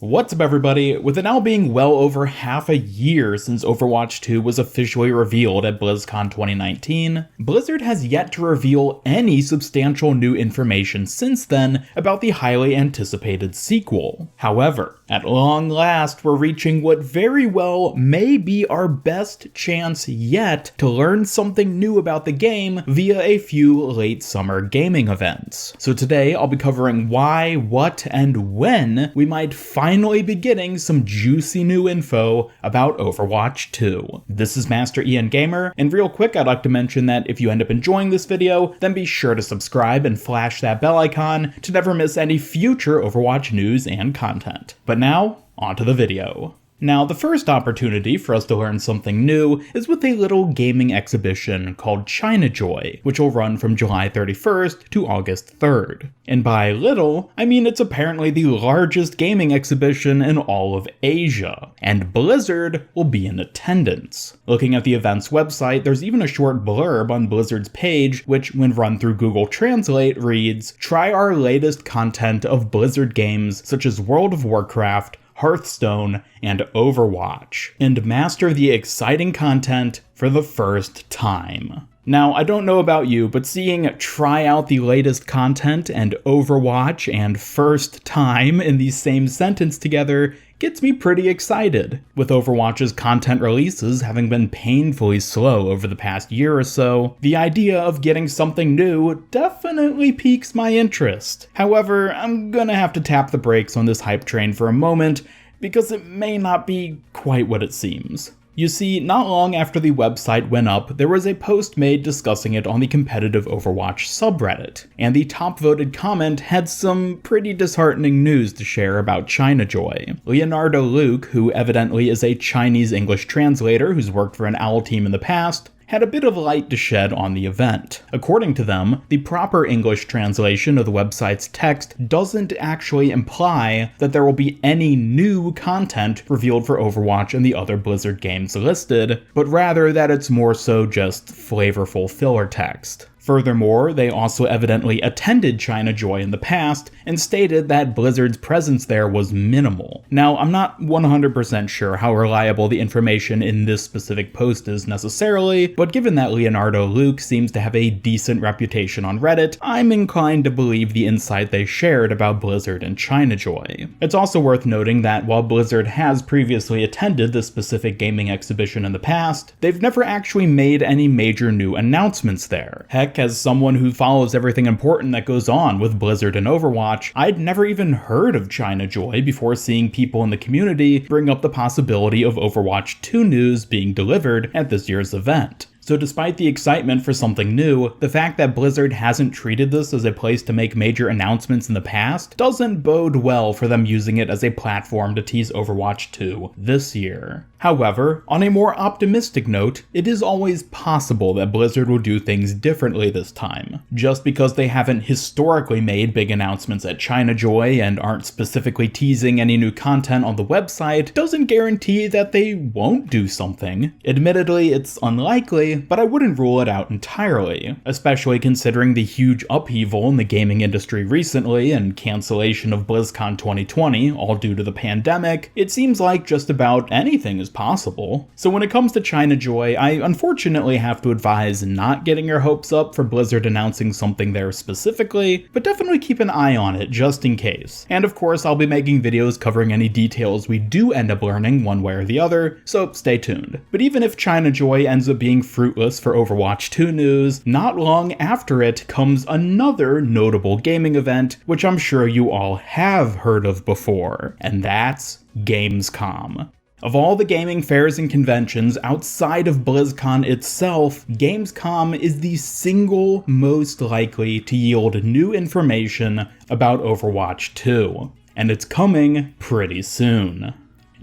What's up everybody? With it now being well over half a year since Overwatch 2 was officially revealed at BlizzCon 2019, Blizzard has yet to reveal any substantial new information since then about the highly anticipated sequel. However, at long last we're reaching what very well may be our best chance yet to learn something new about the game via a few late summer gaming events. So today I'll be covering why, what, and when we might finally be getting some juicy new info about Overwatch 2. This is Master Ian Gamer, and real quick I'd like to mention that if you end up enjoying this video, then be sure to subscribe and flash that bell icon to never miss any future Overwatch news and content. But now, onto the video. Now, the first opportunity for us to learn something new is with a little gaming exhibition called China Joy, which will run from July 31st to August 3rd. And by little, I mean it's apparently the largest gaming exhibition in all of Asia, and Blizzard will be in attendance. Looking at the event's website, there's even a short blurb on Blizzard's page, which when run through Google Translate reads, "Try our latest content of Blizzard games such as World of Warcraft, Hearthstone, and Overwatch, and master the exciting content for the first time." Now, I don't know about you, but seeing "try out the latest content" and Overwatch and "first time" in the same sentence together gets me pretty excited. With Overwatch's content releases having been painfully slow over the past year or so, the idea of getting something new definitely piques my interest. However, I'm gonna have to tap the brakes on this hype train for a moment, because it may not be quite what it seems. You see, not long after the website went up, there was a post made discussing it on the competitive Overwatch subreddit, and the top voted comment had some pretty disheartening news to share about China Joy. Leonardo Luke, who evidently is a Chinese English translator who's worked for an OWL team in the past, had a bit of light to shed on the event. According to them, the proper English translation of the website's text doesn't actually imply that there will be any new content revealed for Overwatch and the other Blizzard games listed, but rather that it's more so just flavorful filler text. Furthermore, they also evidently attended China Joy in the past and stated that Blizzard's presence there was minimal. Now, I'm not 100% sure how reliable the information in this specific post is necessarily, but given that Leonardo Luke seems to have a decent reputation on Reddit, I'm inclined to believe the insight they shared about Blizzard and China Joy. It's also worth noting that while Blizzard has previously attended this specific gaming exhibition in the past, they've never actually made any major new announcements there. Heck, as someone who follows everything important that goes on with Blizzard and Overwatch, I'd never even heard of China Joy before seeing people in the community bring up the possibility of Overwatch 2 news being delivered at this year's event. So despite the excitement for something new, the fact that Blizzard hasn't treated this as a place to make major announcements in the past doesn't bode well for them using it as a platform to tease Overwatch 2 this year. However, on a more optimistic note, it is always possible that Blizzard will do things differently this time. Just because they haven't historically made big announcements at China Joy and aren't specifically teasing any new content on the website doesn't guarantee that they won't do something. Admittedly, it's unlikely, but I wouldn't rule it out entirely, especially considering the huge upheaval in the gaming industry recently and cancellation of BlizzCon 2020, all due to the pandemic. It seems like just about anything is possible. So when it comes to China Joy, I unfortunately have to advise not getting your hopes up for Blizzard announcing something there specifically, but definitely keep an eye on it just in case. And of course, I'll be making videos covering any details we do end up learning one way or the other, so stay tuned. But even if China Joy ends up being fruitless for Overwatch 2 news, not long after it comes another notable gaming event, which I'm sure you all have heard of before, and that's Gamescom. Of all the gaming fairs and conventions outside of BlizzCon itself, Gamescom is the single most likely to yield new information about Overwatch 2, and it's coming pretty soon.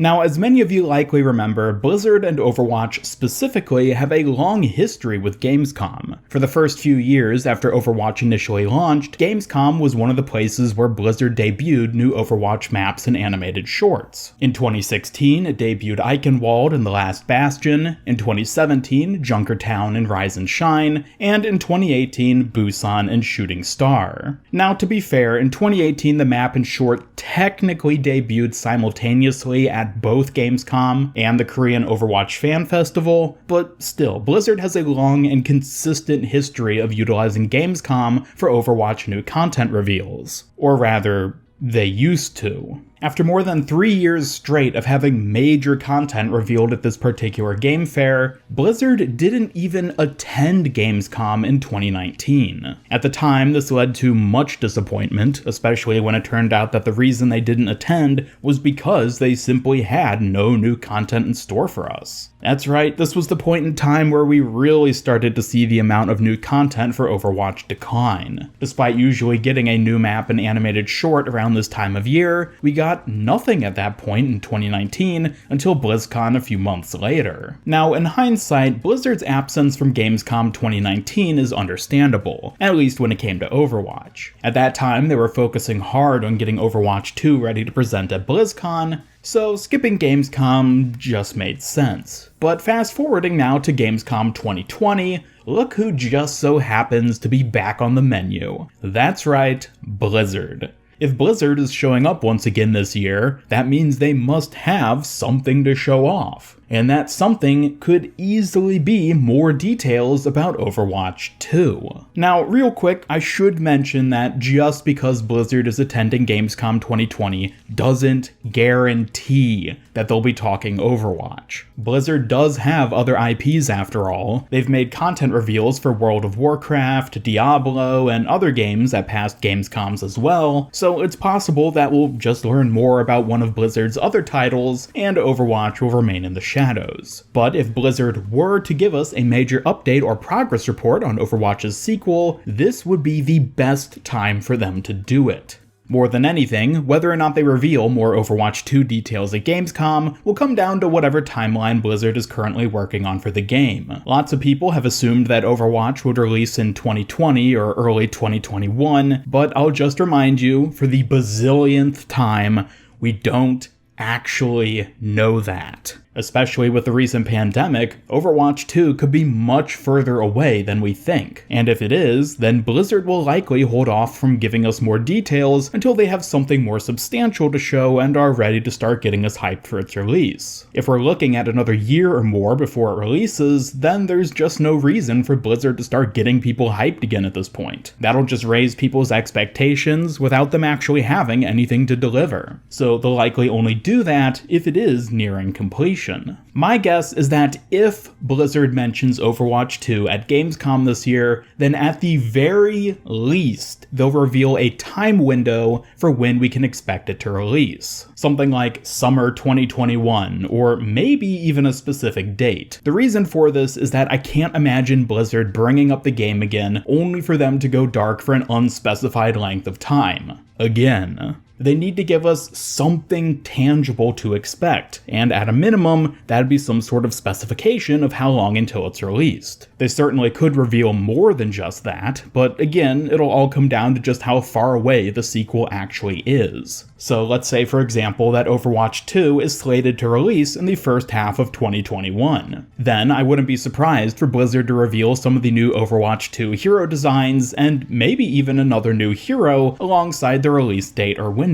Now, as many of you likely remember, Blizzard and Overwatch specifically have a long history with Gamescom. For the first few years after Overwatch initially launched, Gamescom was one of the places where Blizzard debuted new Overwatch maps and animated shorts. In 2016, it debuted Eichenwald and The Last Bastion, in 2017, Junkertown and Rise and Shine, and in 2018, Busan and Shooting Star. Now, to be fair, in 2018 the map and short technically debuted simultaneously at both Gamescom and the Korean Overwatch Fan Festival, but still, Blizzard has a long and consistent history of utilizing Gamescom for Overwatch new content reveals. Or rather, they used to. After more than 3 years straight of having major content revealed at this particular game fair, Blizzard didn't even attend Gamescom in 2019. At the time, this led to much disappointment, especially when it turned out that the reason they didn't attend was because they simply had no new content in store for us. That's right, this was the point in time where we really started to see the amount of new content for Overwatch decline. Despite usually getting a new map and animated short around this time of year, we got nothing at that point in 2019 until BlizzCon a few months later. Now, in hindsight, Blizzard's absence from Gamescom 2019 is understandable, at least when it came to Overwatch. At that time, they were focusing hard on getting Overwatch 2 ready to present at BlizzCon, so skipping Gamescom just made sense. But fast forwarding now to Gamescom 2020, look who just so happens to be back on the menu. That's right, Blizzard. If Blizzard is showing up once again this year, that means they must have something to show off. And that something could easily be more details about Overwatch 2. Now, real quick, I should mention that just because Blizzard is attending Gamescom 2020 doesn't guarantee that they'll be talking Overwatch. Blizzard does have other IPs after all. They've made content reveals for World of Warcraft, Diablo, and other games at past Gamescoms as well, so it's possible that we'll just learn more about one of Blizzard's other titles, and Overwatch will remain in the shadows. But if Blizzard were to give us a major update or progress report on Overwatch's sequel, this would be the best time for them to do it. More than anything, whether or not they reveal more Overwatch 2 details at Gamescom will come down to whatever timeline Blizzard is currently working on for the game. Lots of people have assumed that Overwatch would release in 2020 or early 2021, but I'll just remind you, for the bazillionth time, we don't actually know that. Especially with the recent pandemic, Overwatch 2 could be much further away than we think. And if it is, then Blizzard will likely hold off from giving us more details until they have something more substantial to show and are ready to start getting us hyped for its release. If we're looking at another year or more before it releases, then there's just no reason for Blizzard to start getting people hyped again at this point. That'll just raise people's expectations without them actually having anything to deliver. So they'll likely only do that if it is nearing completion. My guess is that if Blizzard mentions Overwatch 2 at Gamescom this year, then at the very least, they'll reveal a time window for when we can expect it to release. Something like summer 2021, or maybe even a specific date. The reason for this is that I can't imagine Blizzard bringing up the game again only for them to go dark for an unspecified length of time. Again. They need to give us something tangible to expect, and at a minimum, that'd be some sort of specification of how long until it's released. They certainly could reveal more than just that, but again, it'll all come down to just how far away the sequel actually is. So let's say, for example, that Overwatch 2 is slated to release in the first half of 2021. Then I wouldn't be surprised for Blizzard to reveal some of the new Overwatch 2 hero designs, and maybe even another new hero alongside the release date or window.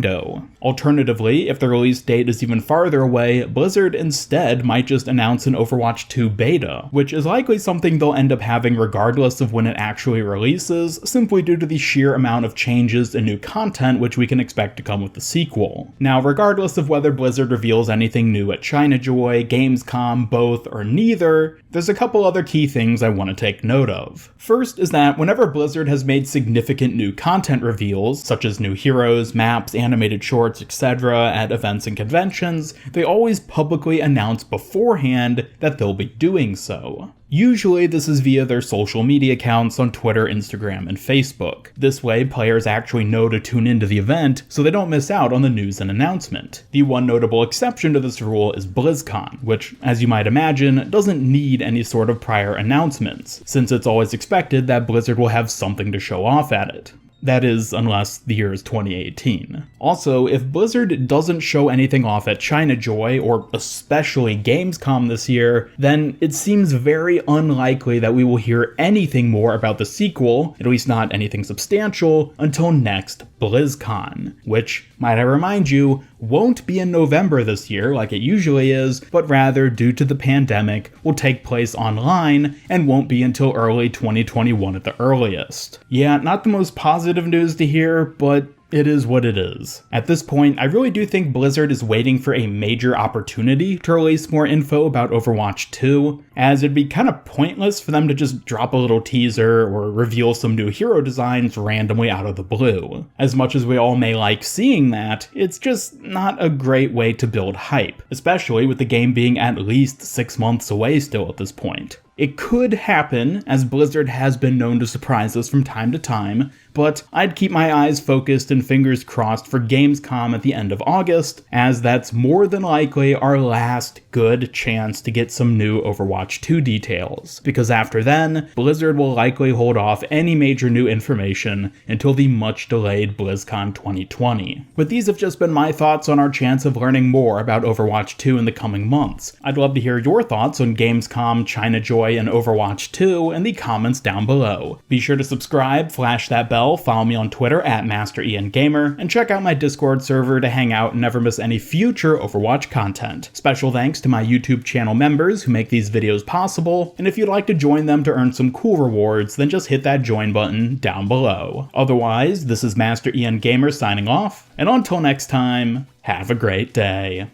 Alternatively, if the release date is even farther away, Blizzard instead might just announce an Overwatch 2 beta, which is likely something they'll end up having regardless of when it actually releases, simply due to the sheer amount of changes and new content which we can expect to come with the sequel. Now, regardless of whether Blizzard reveals anything new at ChinaJoy, Gamescom, both, or neither, there's a couple other key things I want to take note of. First is that whenever Blizzard has made significant new content reveals, such as new heroes, maps, animated shorts, etc. at events and conventions, they always publicly announce beforehand that they'll be doing so. Usually this is via their social media accounts on Twitter, Instagram, and Facebook. This way, players actually know to tune into the event so they don't miss out on the news and announcement. The one notable exception to this rule is BlizzCon, which, as you might imagine, doesn't need any sort of prior announcements, since it's always expected that Blizzard will have something to show off at it. That is, unless the year is 2018. Also, if Blizzard doesn't show anything off at China Joy, or especially Gamescom this year, then it seems very unlikely that we will hear anything more about the sequel, at least not anything substantial, until next BlizzCon, which, might I remind you, won't be in November this year like it usually is, but rather, due to the pandemic, will take place online and won't be until early 2021 at the earliest. Yeah, not the most positive news to hear, but it is what it is. At this point, I really do think Blizzard is waiting for a major opportunity to release more info about Overwatch 2, as it'd be kind of pointless for them to just drop a little teaser or reveal some new hero designs randomly out of the blue. As much as we all may like seeing that, it's just not a great way to build hype, especially with the game being at least 6 months away still at this point. It could happen, as Blizzard has been known to surprise us from time to time, but I'd keep my eyes focused and fingers crossed for Gamescom at the end of August, as that's more than likely our last good chance to get some new Overwatch 2 details, because after then, Blizzard will likely hold off any major new information until the much delayed BlizzCon 2020. But these have just been my thoughts on our chance of learning more about Overwatch 2 in the coming months. I'd love to hear your thoughts on Gamescom, China Joy, and Overwatch 2 in the comments down below. Be sure to subscribe, flash that bell, follow me on Twitter at MasterIanGamer, and check out my Discord server to hang out and never miss any future Overwatch content. Special thanks to my YouTube channel members who make these videos possible, and if you'd like to join them to earn some cool rewards, then just hit that join button down below. Otherwise, this is Master Ian Gamer signing off, and until next time, have a great day.